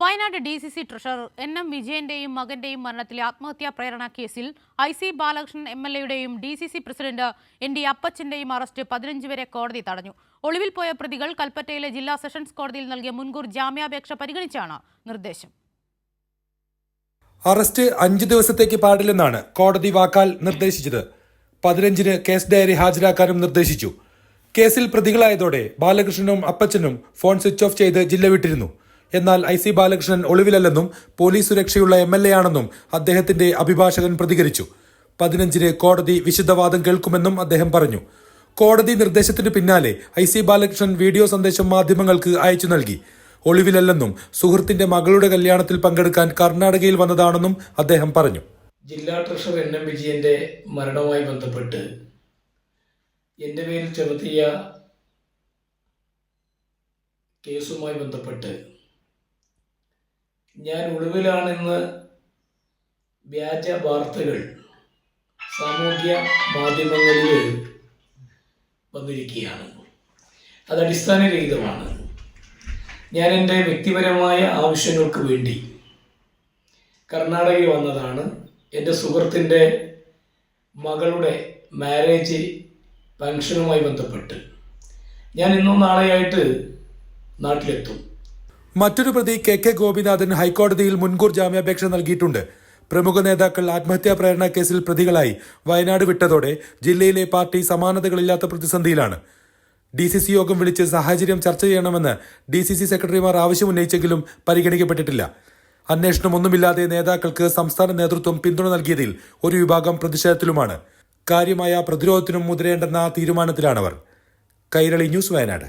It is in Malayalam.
വയനാട് DCC ട്രഷറർ NM വിജയന്റെയും മകന്റെയും മരണത്തിലെ ആത്മഹത്യാ പ്രേരണ കേസിൽ IC ബാലകൃഷ്ണൻ MLAയുടെയും DCC പ്രസിഡന്റ് ND അപ്പച്ചന്റെയും അറസ്റ്റ് 15 വരെ കോടതി തടഞ്ഞു. ഒളിവിൽ പോയ പ്രതികൾ കൽപ്പറ്റയിലെ ജില്ലാ സെഷൻസ് കോടതിയിൽ നൽകിയ മുൻകൂർ ജാമ്യാപേക്ഷ പരിഗണിച്ചാണ് നിർദ്ദേശം. അറസ്റ്റ് 5 ദിവസത്തേക്ക് പാടില്ലെന്നാണ് കോടതി വാക്കാൽ നിർദ്ദേശിച്ചത്. 15-ന് കേസ് ഡയറി ഹാജരാക്കാനും നിർദ്ദേശിച്ചു. കേസിൽ പ്രതികളായതോടെ ബാലകൃഷ്ണനും അപ്പച്ചനും ഫോൺ സ്വിച്ച് ഓഫ് ചെയ്ത് ജില്ല വിട്ടിരുന്നു. എന്നാൽ IC ബാലകൃഷ്ണൻ ഒളിവിലല്ലെന്നും പോലീസ് സുരക്ഷയുള്ള MLA ആണെന്നും അദ്ദേഹത്തിന്റെ അഭിഭാഷകൻ പ്രതികരിച്ചു. 15-ന് കോടതി വിശദവാദം കേൾക്കുമെന്നും അദ്ദേഹം പറഞ്ഞു. കോടതി നിർദ്ദേശത്തിന് പിന്നാലെ IC ബാലകൃഷ്ണൻ വീഡിയോ സന്ദേശം മാധ്യമങ്ങൾക്ക് അയച്ചു നൽകി. ഒളിവിലല്ലെന്നും സുഹൃത്തിന്റെ മകളുടെ കല്യാണത്തിൽ പങ്കെടുക്കാൻ കർണാടകയിൽ വന്നതാണെന്നും അദ്ദേഹം പറഞ്ഞു. ജില്ലാ ട്രഷറർ NM വിജയന്റെ മരണവുമായി ബന്ധപ്പെട്ട് എൻ്റെ പേരിൽ ചുമത്തിയ കേസുമായി ബന്ധപ്പെട്ട് ഞാൻ ഒളിവിലാണെന്ന് വ്യാജ വാർത്തകൾ സാമൂഹ്യ മാധ്യമങ്ങളിൽ വന്നിരിക്കുകയാണ്. അത് അടിസ്ഥാനരഹിതമാണ്. ഞാൻ എൻ്റെ വ്യക്തിപരമായ ആവശ്യങ്ങൾക്ക് വേണ്ടി കർണാടകയിൽ വന്നതാണ്. എൻ്റെ സുഹൃത്തിൻ്റെ മകളുടെ മാരേജ് ഫംഗ്ഷനുമായി ബന്ധപ്പെട്ട് ഞാൻ ഇന്നും നാളെയായിട്ട് നാട്ടിലെത്തും. മറ്റൊരു പ്രതി KK ഗോപിനാഥൻ ഹൈക്കോടതിയിൽ മുൻകൂർ ജാമ്യാപേക്ഷ നൽകിയിട്ടുണ്ട്. പ്രമുഖ നേതാക്കൾ ആത്മഹത്യാ പ്രേരണ കേസിൽ പ്രതികളായി വയനാട് വിട്ടതോടെ ജില്ലയിലെ പാർട്ടി സമാനതകളില്ലാത്ത പ്രതിസന്ധിയിലാണ്. DCC യോഗം വിളിച്ച് സാഹചര്യം ചർച്ച ചെയ്യണമെന്ന് DCC സെക്രട്ടറിമാർ ആവശ്യമുന്നയിച്ചെങ്കിലും പരിഗണിക്കപ്പെട്ടിട്ടില്ല. അന്വേഷണമൊന്നുമില്ലാതെ നേതാക്കൾക്ക് സംസ്ഥാന നേതൃത്വം പിന്തുണ നൽകിയതിൽ ഒരു വിഭാഗം പ്രതിഷേധത്തിലുമാണ്. കാര്യമായ പ്രതിരോധത്തിനും മുതിരേണ്ടെന്ന തീരുമാനത്തിലാണവർ. കൈരളി ന്യൂസ്, വയനാട്.